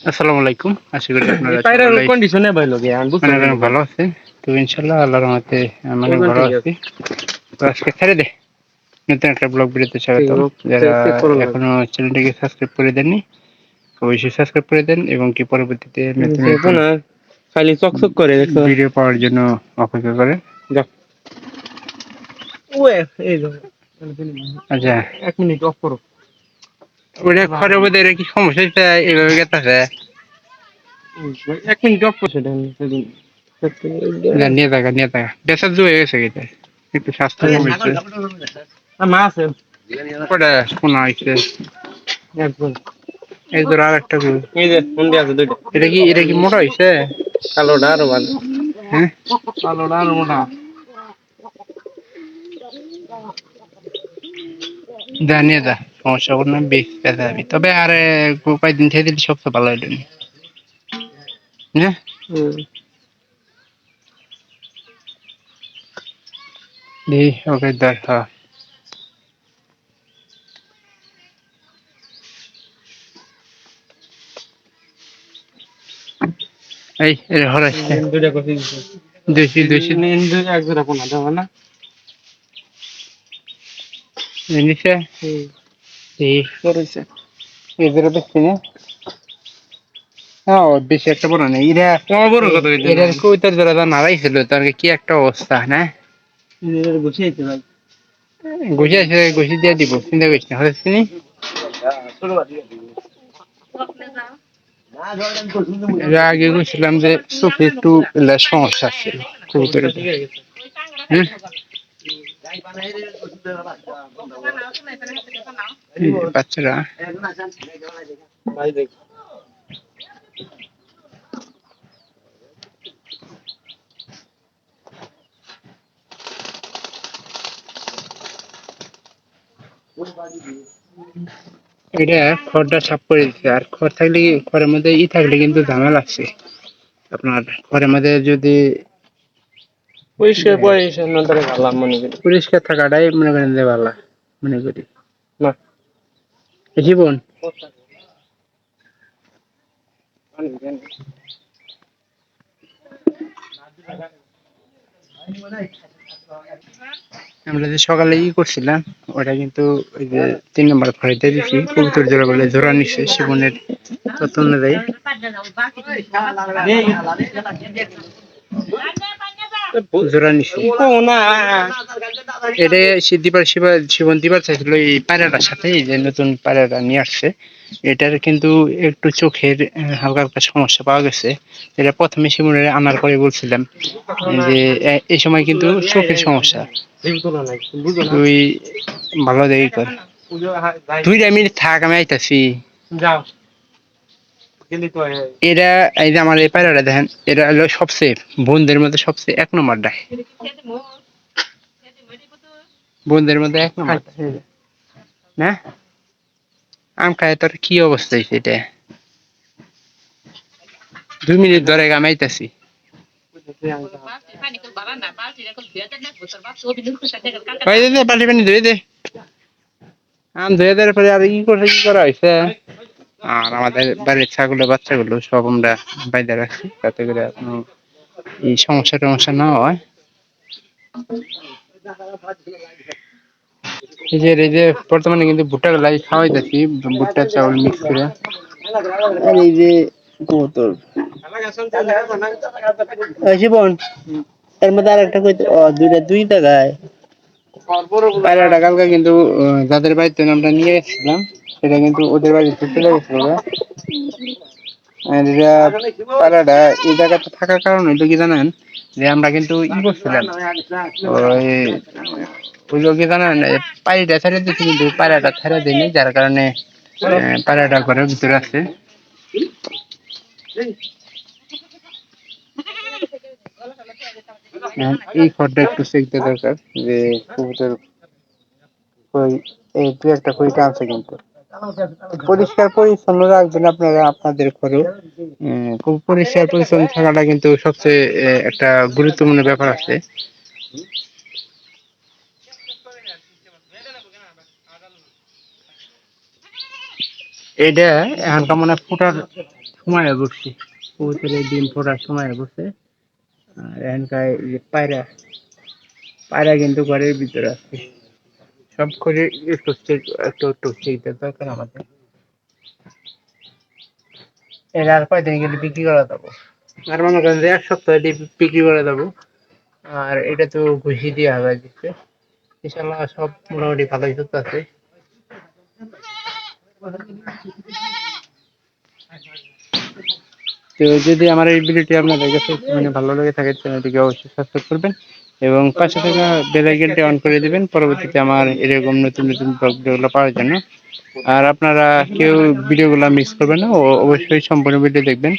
আসসালামু আলাইকুম। আশা করি আপনারা পায়রার সকলেই কন্ডিশনে ভালো গে আমি বুঝতাম অনেক না অনেক ভালো আছেন। তো ইনশাআল্লাহ আল্লাহর রহমতে আমি অনেক ওজন ভালো ঠিক আছি। আছে তো আজকে ছেড়ে দে নতুন একটা ব্লগ ভিডিওতে ঠিক স্বাগতম। আছে যারা চেক করো না এখনো চ্যানেলটিকে সাবস্ক্রাইব করে দেননি অবশ্যই সাবস্ক্রাইব করে দেন এবং কি পরবর্তীতে নতুন দেখো নতুন না খালি চকচক করে দেখো ভিডিও পাওয়ার জন্য অপেক্ষা করেন। যাও ওয়ে এই যাও আচ্ছা, 1 মিনিট অফ করো ওটা খরে বোধ এটা কি সমস্যা হচ্ছে এইভাবে গেতেছে? 1 মিনিট অফ করছে দেন সেদিন নিয়ে থাকা দেশার হয়ে গেছে এটা একটু স্বাস্থ্য কমেছে। মা আছে ওটা শোনা হয়েছে একজন এই ধর আর একটা এই যে হুন্ডি আছে দুইটা এটা কি মোটা হয়েছে? কালোটা আরো ভালো হ্যাঁ, কালোটা আরো মোটা জানিয়ে দা সমস্যা কোনো না, বেচতে যাবি তবে আর কয়েকদিন থেকে দিলে সবচেয়ে ভালো হইল না। দি ওকে দেখা এই হরাইছে দুইটা কফি দিছে দুইশি দুইশি দুই এক জোড়া পোনা দেবো না নিচে এই করেছে এদের দেখছি না। হ্যাঁ, বেশি একটা বড় নেই এরা। তোমার বড় কত হইতে না এটার কবিতার যারা নাড়াইছিল তার কি একটা অবস্থা না। গুছিয়েছে ভাই গুছিয়ে আছে, গুছিয়ে দিয়ে দিব, চিন্তা করিস না হচ্ছে নি। এর আগে বুঝছিলাম যে চোখে একটু সমস্যা ছিল কবুতরের। হ্যাঁ, বাচ্চারা ভাই দেখ এটা খড়টা সাফ করে দিচ্ছে। আর খড় থাকলে খড়ের মধ্যে থাকলে কিন্তু ঝামেলা আছে আপনার। খড়ের মধ্যে যদি পরিষ্কার পরিষ্কার না ধরে ভালো মনে করি পরিষ্কার থাকাটাই মনে করেন যে ভালো মনে করি। না জীবন আমরা যে সকালে করছিলাম ওটা কিন্তু ওই যে 3 নম্বর খড়িতে দিচ্ছি কবুতর জোড়া বলে জোড়া নিচ্ছে শিবনের তত অনুযায়ী জোড়া নিচ্ছে। না এটা শিবন দিবার চাইছিল এই পায়রাটার সাথে, এই যে নতুন পায়রাটা নিয়ে আসছে। এটার কিন্তু একটু চোখের হালকা হালকা সমস্যা পাওয়া গেছে। এটা প্রথমে শিবনের আনার পরে বলছিলাম যে এই সময় কিন্তু চোখের সমস্যা। তুই ভালো দেখি কর, 2 মিনিট থাক, আমি আইতাছি। যাও এরা এই যে আমার এই পায়রাটা দেখেন, এটা হলো সবচেয়ে বোনদের মধ্যে সবচেয়ে 1 নম্বর ডাক, বোনদের মধ্যে 1 নম্বর না। আম খায় তোর কি অবস্থা হয়েছে এটা? 2 মিনিট ধরে গামাইতেছি। পাল্টি পানি ধুয়ে দে, আম ধুয়ে দেওয়ার পরে আর কি করা হয়েছে। আর আমাদের বাড়ির ছাগলের বাচ্চাগুলো সব আমরা বাইরে রাখছি যাতে করে কোনো এই সমস্যা টমস্যা না হয়। এই যে বর্তমানে কিন্তু ভুট্টার লাই খাওয়াইতেছি, ভুট্টা চাউল মিক্স করে। আর এই যে কবুতর জীবন এর মধ্যে আর একটা কইতে দুই টাকায় পায়রাটা কালকে কিন্তু যাদের বাড়িতে আমরা নিয়ে এসেছিলাম সেটা কিন্তু ওদের বাড়িতে চলে গেছিল। আর এরা পায়রাটা এই জায়গাতে থাকার কারণ হইলো কি জানেন, যে আমরা কিন্তু করছিলাম ওই বুঝলো কি জানেন, পায়রাটা ছেড়ে দিচ্ছি কিন্তু পায়রাটা ছেড়ে দিইনি, যার কারণে পায়রাটা ঘরের ভিতরে আছে। এই খড়টা একটু শিখতে দরকার যে কবুতর এই 2-1টা কইটা আছে কিন্তু পরিষ্কার পরিচ্ছন্ন রাখবেন আপনারা আপনাদের ঘরে। খুব পরিষ্কার পরিচ্ছন্ন থাকাটা কিন্তু সবচেয়ে একটা গুরুত্বপূর্ণ ব্যাপার আছে। এটা এখনকার মানে ফোটার সময় বসছে, কবুতরের ডিম ফোটার সময় বসছে। আর এখানকার এই যে পায়রা, পায়রা কিন্তু ঘরের ভিতরে আছে। সব করে একটু একটু চেক দরকার আমাদের। এর আর কয়দিন গেলে বিক্রি করা যাবো, আর মনে করেন যে 1 সপ্তাহ বিক্রি করে দেবো। আর এটা তো ঘুষি দিয়ে হাজার দিচ্ছে, ইনশাল্লাহ সব মোটামুটি ভালোই চলতেছে। তো যদি আমার এই ভিডিওটি আপনাদের কাছে মানে ভালো লেগে থাকে, চ্যানেলটিকে অবশ্যই সাবস্ক্রাইব করবেন এবং পাশে থাকা বেল আইকনটি অন করে দিবেন পরবর্তীতে আমার এরকম নতুন নতুন ব্লগ ভিডিওগুলো পাওয়ার জন্য। আর আপনারা কেউ ভিডিওগুলো মিস করবেন না, অবশ্যই সম্পূর্ণ ভিডিও দেখবেন।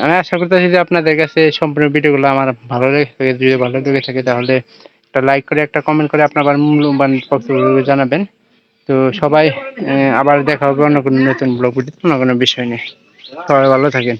আমি আশা করতেছি যে আপনাদের কাছে সম্পূর্ণ ভিডিওগুলো আমার ভালো লেগে থাকে। যদি ভালো লেগে থাকে তাহলে একটা লাইক করে একটা কমেন্ট করে আপনার মূল্যবান বক্তব্য জানাবেন। তো সবাই আবার দেখা হবে অন্য কোনো নতুন ব্লগ ভিডিও, অন্য কোনো বিষয় নিয়ে। সবাই ভালো থাকেন।